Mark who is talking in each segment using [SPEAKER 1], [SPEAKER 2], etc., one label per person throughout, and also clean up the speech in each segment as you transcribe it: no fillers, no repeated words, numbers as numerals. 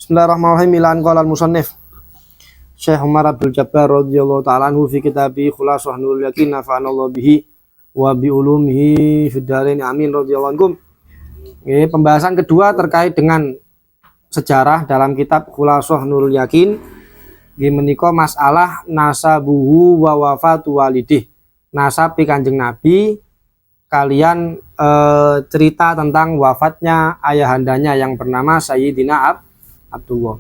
[SPEAKER 1] Bismillahirrahmanirrahim. Ilan qala al-musannif Syekh Umar Abdul Jabbar radhiyallahu ta'ala anhu fi kitabi Khulasah Nurul Yakin nafa'anallahu bihi wa bi ulumihi fid dharain amin radhiyallahu ankum. Pembahasan kedua terkait dengan sejarah dalam kitab Khulasah Nurul Yakin. Menika masalah nasabuhu wa wafatu walidih. Nasab Kanjeng Nabi kalian cerita tentang wafatnya ayahandanya yang bernama Sayyidina Abdullah.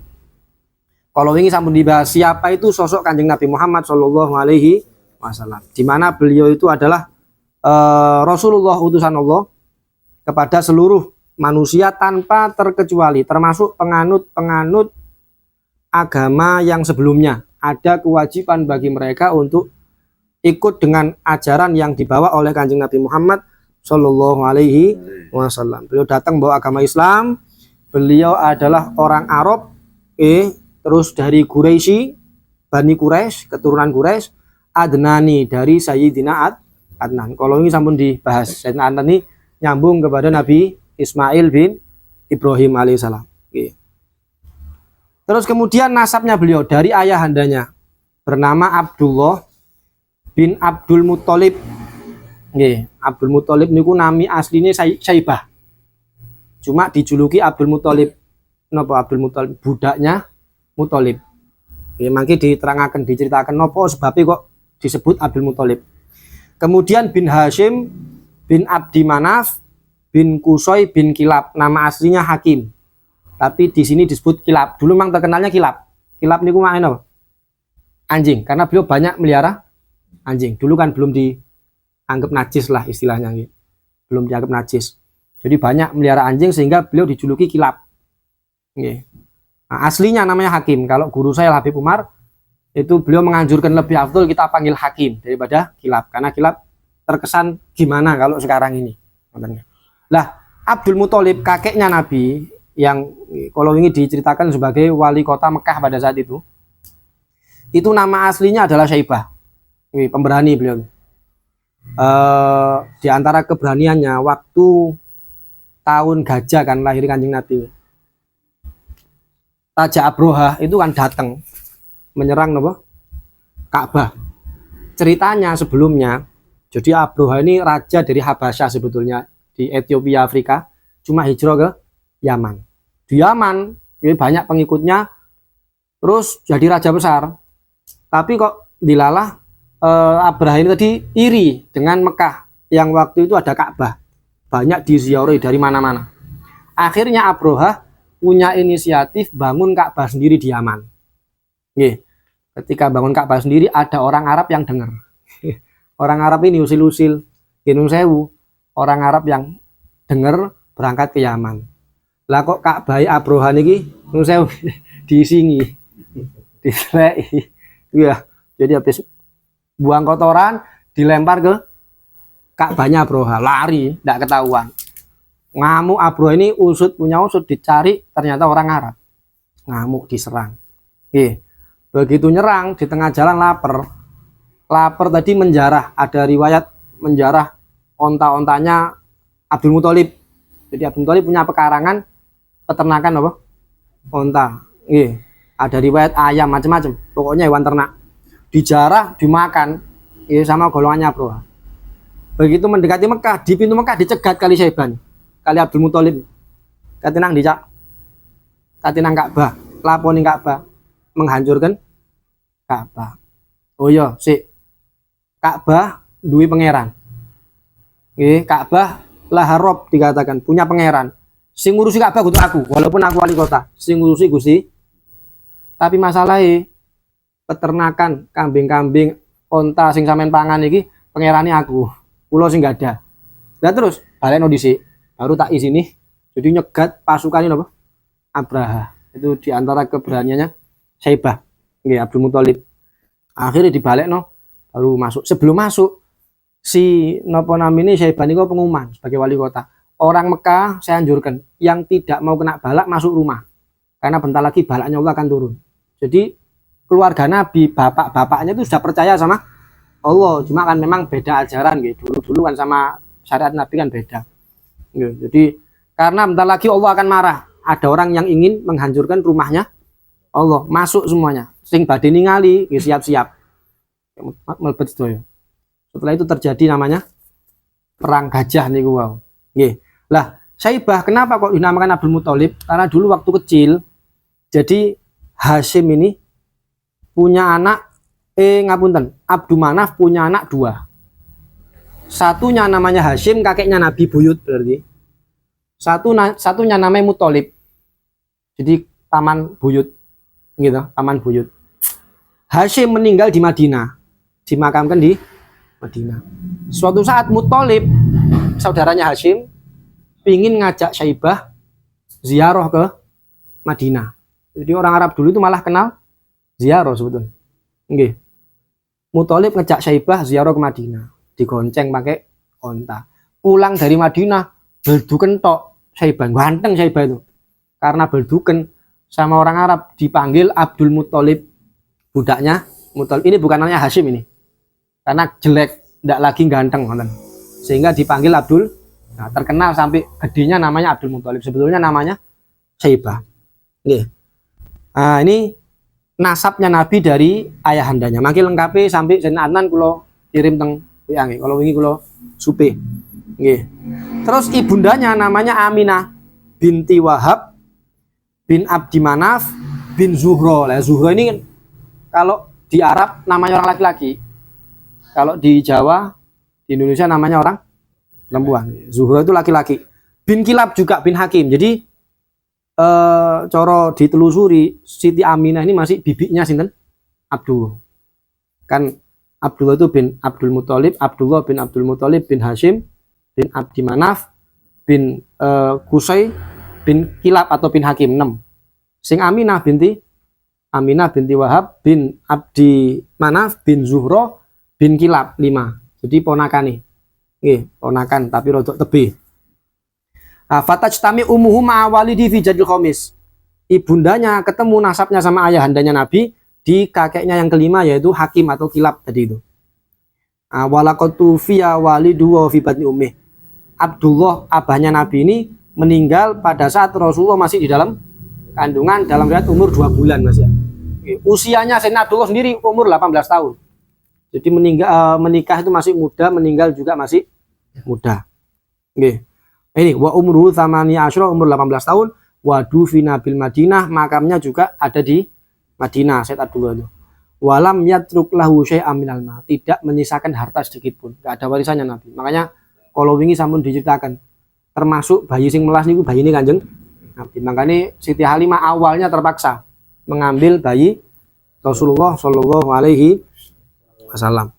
[SPEAKER 1] Kalau ini sampun dibahas siapa itu sosok Kanjeng Nabi Muhammad Shallallahu Alaihi Wasallam, di mana beliau itu adalah Rasulullah utusan Allah kepada seluruh manusia tanpa terkecuali, termasuk penganut agama yang sebelumnya. Ada kewajiban bagi mereka untuk ikut dengan ajaran yang dibawa oleh Kanjeng Nabi Muhammad Shallallahu Alaihi Wasallam. Beliau datang bawa agama Islam. Beliau adalah orang Arab, terus dari Quraisy, Bani Quraisy, keturunan Quraisy, Adnani dari Sayyidina Adnan. Kalau ini sampun dibahas, Sayyidina Adnan ini nyambung kepada Nabi Ismail bin Ibrahim alaihissalam. Terus kemudian nasabnya beliau dari ayahandanya bernama Abdullah bin Abdul Muthalib. Abdul Muthalib niku nami aslinya Syaibah. Cuma dijuluki Abdul Muthalib. Napa Abdul Muthalib? Budaknya Muthalib. Mangke diterangkan, diceritakan napa sebabnya kok disebut Abdul Muthalib. Kemudian bin Hashim bin Abdi Manaf bin Qusay bin Kilab. Nama aslinya Hakim. Tapi di sini disebut Kilab. Dulu memang terkenalnya Kilab. Kilab niku maknanya apa? Anjing, karena beliau banyak melihara anjing. Dulu kan belum dianggap najis lah istilahnya, belum dianggap najis. Jadi banyak melihara anjing sehingga beliau dijuluki Kilab. Nah, aslinya namanya Hakim. Kalau guru saya Habib Umar itu beliau menganjurkan lebih afdol kita panggil Hakim daripada Kilab, karena Kilab terkesan gimana kalau sekarang ini. Lah, Abdul Muthalib kakeknya Nabi yang kalau ini diceritakan sebagai wali kota Mekah pada saat itu nama aslinya adalah Syaibah. Pemberani beliau. Di antara keberaniannya waktu tahun gajah kan lahir Kanjeng Nabi. Raja Abroha itu kan datang menyerang Ka'bah. Ceritanya sebelumnya, jadi Abroha ini raja dari Habasyah sebetulnya di Ethiopia Afrika, cuma hijrah ke Yaman. Di Yaman ini banyak pengikutnya, terus jadi raja besar. Tapi kok dilalah Abroha ini tadi iri dengan Mekah yang waktu itu ada Ka'bah. Banyak diziarahi dari mana-mana. Akhirnya Abroha punya inisiatif bangun Ka'bah sendiri di Yaman. Ketika bangun Ka'bah sendiri ada orang Arab yang dengar. Orang Arab ini usil-usil, Gunung Sewu. Orang Arab yang dengar berangkat ke Yaman. Lah kok Ka'bah Abroha niki Gunung Sewu diisingi, diseleki. Jadi habis buang kotoran dilempar ke Ka'bahnya Abroha, lari, tidak ketahuan. Ngamuk Abroha ini punya usut dicari, ternyata orang Arab. Ngamuk diserang. Begitu nyerang di tengah jalan lapar tadi menjarah. Ada riwayat menjarah onta-ontanya Abdul Muthalib. Jadi Abdul Muthalib punya pekarangan peternakan apa? Onta. Ada riwayat ayam macam-macam. Pokoknya hewan ternak. Dijarah, dimakan sama golongannya Abroha. Begitu mendekati Mekah, di pintu Mekah dicegat kali Syaibah, kali Abdul Muthalib. Katinang dicak, katinang Ka'bah, laponi Ka'bah, menghancurkan Ka'bah. Oh iya, Ka'bah duwe pangeran. Ka'bah lahar Rob dikatakan punya pangeran. Sing ngurusi Ka'bah kudu aku, walaupun aku wali kota. Sing ngurusi Gusti. Tapi masalahnya peternakan kambing-kambing, onta sing sampean pangan iki pangerane aku. Pulau sing gak ada. Nah terus balik dhisik, baru tak isini. Jadi nyegat pasukan ini apa? Abraha. Itu diantara keberaniannya Syaibah, Abdul Muthalib. Akhirnya dibalik baru masuk. Sebelum masuk si ini Syaibah niku pengumuman sebagai wali kota. Orang Mekah saya anjurkan yang tidak mau kena balak masuk rumah, karena bentar lagi balaknya Allah akan turun. Jadi keluarga Nabi, bapak-bapaknya itu sudah percaya sama Allah, cuma kan memang beda ajaran gitu. Dulu kan sama syariat Nabi kan beda. Jadi karena bentar lagi Allah akan marah, ada orang yang ingin menghancurkan rumahnya Allah, masuk semuanya. Sing badhe ningali, siap-siap. Melebet sedaya. Setelah itu terjadi namanya perang gajah niku wow. Nggih. Lah, Syaibah kenapa kok dinamakan Abdul Muthalib? Karena dulu waktu kecil jadi Hashim ini punya anak ngapunten, Abdul Manaf punya anak 2. Satunya namanya Hashim, kakeknya Nabi buyut berarti. Satunya namanya Muthalib. Jadi paman buyut. Gitu, paman buyut. Hashim meninggal di Madinah. Dimakamkan di Madinah. Suatu saat Muthalib, saudaranya Hashim, ingin ngajak Syaibah ziarah ke Madinah. Jadi orang Arab dulu itu malah kenal ziarah sebetulnya. Nggih. Muthalib ngejak Syaibah ziarah ke Madinah, digonceng pakai onta. Pulang dari Madinah, belduken tok Syaibah, ganteng Syaibah itu. Karena belduken sama orang Arab dipanggil Abdul Muthalib. Budaknya Muthalib ini bukan namanya Hashim ini. Karena jelek, tidak lagi ganteng, sehingga dipanggil Abdul. Nah, terkenal sampai gedenya namanya Abdul Muthalib. Sebetulnya namanya Syaibah. Nah, ini nasabnya Nabi dari ayahandanya. Makin lengkapnya sampai Zainal Adnan kulo kirim teng WA. Kalau wingi kulo supe. Nggih. Terus ibundanya namanya Aminah binti Wahab bin Abdi Manaf bin Zuhro. Lah Zuhro ini kan kalau di Arab namanya orang laki-laki. Kalau di Jawa, di Indonesia namanya orang perempuan. Zuhro itu laki-laki. Bin Kilab juga bin Hakim. Jadi coro ditelusuri Siti Aminah ini masih bibinya sinten? Abdullah. Kan Abdullah itu bin Abdul Muthalib, Abdullah bin Abdul Muthalib bin Hashim bin Abdi Manaf bin Qusay bin Kilab atau bin Hakim 6. Sing Aminah binti Wahab bin Abdi Manaf bin Zuhro bin Kilab 5. Jadi ponakane. Nggih, ponakan tapi rodok tebih. Fatajtami umuhu ma'awalidi fi jadil khomis. Ibundanya ketemu nasabnya sama ayahandanya Nabi di kakeknya yang kelima yaitu Hakim atau Kilab tadi itu. Walaqatu fiya walidu wa fi batni ummih. Abdullah abahnya Nabi ini meninggal pada saat Rasulullah masih di dalam kandungan dalam riwayat umur 2 bulan Mas ya. Usianya Sayyidina Abdullah sendiri umur 18 tahun. Jadi menikah itu masih muda, meninggal juga masih muda. Nggih. Ini wa umruhu tsamani asyra, umur 18 tahun, wa dufina bil Madinah, makamnya juga ada di Madinah Sayyid Abdullah itu. Walam yatruk lahu syai'an minal mal, tidak menyisakan harta sedikit pun, enggak ada warisannya Nabi. Makanya kalau wingi sampun diceritakan termasuk bayi sing melas niku bayine Kanjeng Nabi. Makanya Siti Halimah awalnya terpaksa mengambil bayi Rasulullah Shallallahu alaihi wasallam.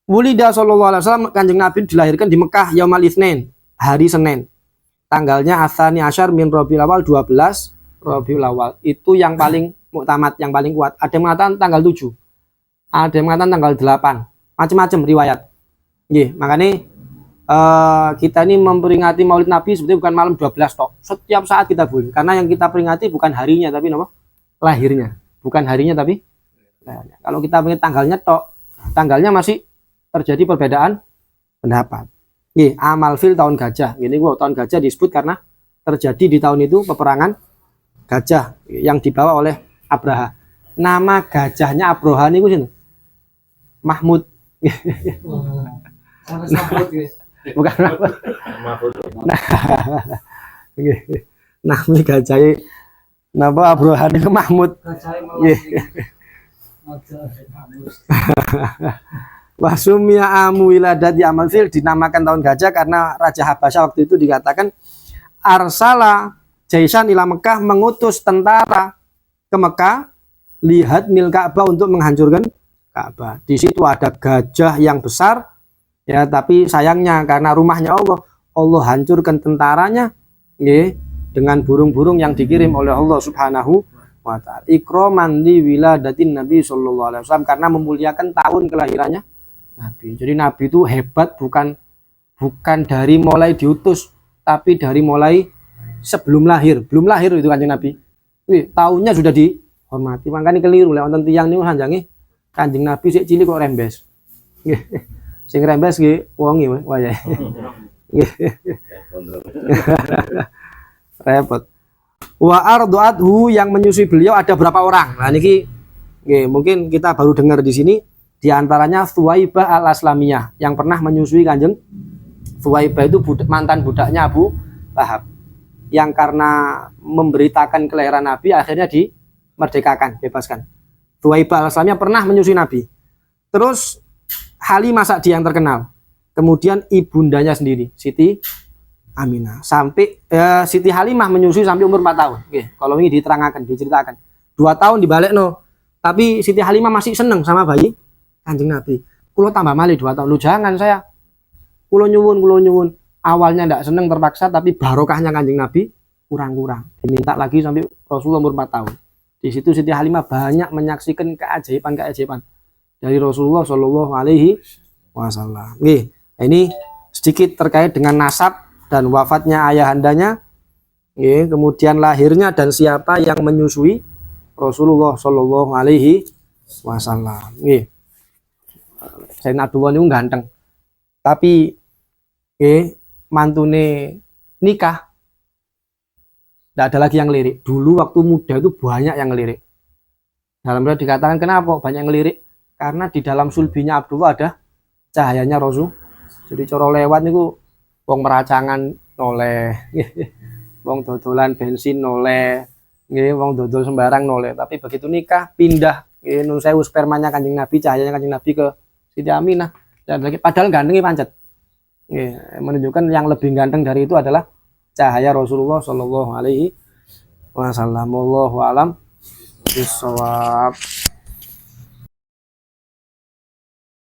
[SPEAKER 1] Wulida sallallahu alaihi wasallam, Kanjeng Nabi dilahirkan di Mekah Yaumal Itsnain, hari Senin. Tanggalnya Atsani Asyar min Rabiul Awal, 12 Rabiul Awal. Itu yang paling muktamad, yang paling kuat. Ada yang mengatakan tanggal 7. Ada yang mengatakan tanggal 8. Macam-macam riwayat. Nggih, makanya kita ini memperingati Maulid Nabi sebetulnya bukan malam 12 tok. Setiap saat kita boleh. Karena yang kita peringati bukan harinya tapi apa? Lahirnya. Bukan harinya tapi lahirnya. Kalau kita pengen tanggalnya tok, tanggalnya masih terjadi perbedaan pendapat. Nih, amal fil tahun gajah. Ini gua tahun gajah disebut karena terjadi di tahun itu peperangan gajah yang dibawa oleh Abraha. Nama gajahnya Abraha ini sini Mahmud. Bukan Mahmud. Nama gajahnya nama Abraha ini Mahmud. Wasumia amu wiladati amal fil, dinamakan tahun gajah karena Raja Habasyah waktu itu dikatakan arsala jaisan ila Mekah, mengutus tentara ke Mekah lihat mil Ka'bah, untuk menghancurkan Ka'bah. Di situ ada gajah yang besar ya, tapi sayangnya karena rumahnya Allah hancurkan tentaranya dengan burung-burung yang dikirim oleh Allah Subhanahu wa ta'ala. Ikroman li wiladatin Nabi sallallahu alaihi wasallam, karena memuliakan tahun kelahirannya Nabi. Jadi Nabi itu hebat bukan dari mulai diutus, tapi dari mulai sebelum lahir. Belum lahir itu Kanjeng Nabi. Tahunnya sudah dihormati. Makanya keliru lek wonten tiyang niku sanjange Kanjeng Nabi sik cilik kok rembes. Nggih. Sing rembes nggih wonge wayahe. Repot. Wa ardu'athu, yang menyusui beliau ada berapa orang? Nah niki mungkin kita baru dengar di sini, di antaranya Thuwaibah al-Aslamiyah yang pernah menyusui Kanjeng. Thuwaibah itu mantan budaknya Abu Lahab yang karena memberitakan kelahiran Nabi akhirnya dimerdekakan, bebaskan. Thuwaibah al-Aslamiyah pernah menyusui Nabi. Terus Halimah Sa'diyah yang terkenal. Kemudian ibundanya sendiri, Siti Aminah. Sampai Siti Halimah menyusui sampai umur 4 tahun. Oke, kalau ini diterangkan, diceritakan. 2 tahun dibalik no. Tapi Siti Halimah masih seneng sama bayi Kanjeng Nabi. Kulo tambah malih 2 tahun. Lu jangan saya. Kulo nyuwun. Awalnya ndak seneng terpaksa, tapi barokahnya Kanjeng Nabi kurang-kurang. Diminta lagi sampai Rasulullah umur 4 tahun. Di situ Siti Halimah banyak menyaksikan keajaiban dari Rasulullah Shallallahu Alaihi Wasallam. Ini sedikit terkait dengan nasab dan wafatnya ayahandanya, kemudian lahirnya dan siapa yang menyusui Rasulullah Shallallahu Alaihi Wasallam. Sayyidina Abdullah itu ganteng, tapi mantune nikah, tidak ada lagi yang ngelirik. Dulu waktu muda itu banyak yang ngelirik. Dalam riwayat dikatakan kenapa banyak yang ngelirik? Karena di dalam sulbinya Abdullah ada cahayanya Rasul. Jadi coro lewat niku wong meracangan noleh, wong dodolan bensin noleh, wong dodol sembarang noleh. Tapi begitu nikah pindah, nun sewu spermanya Kanjeng Nabi, cahayanya Kanjeng Nabi ke Siti Aminah. Dan lagi padahal gantengnya pancet. Menunjukkan yang lebih ganteng dari itu adalah cahaya Rasulullah Shallallahu Alaihi Wasallam. Wallahu a'lam bishawab.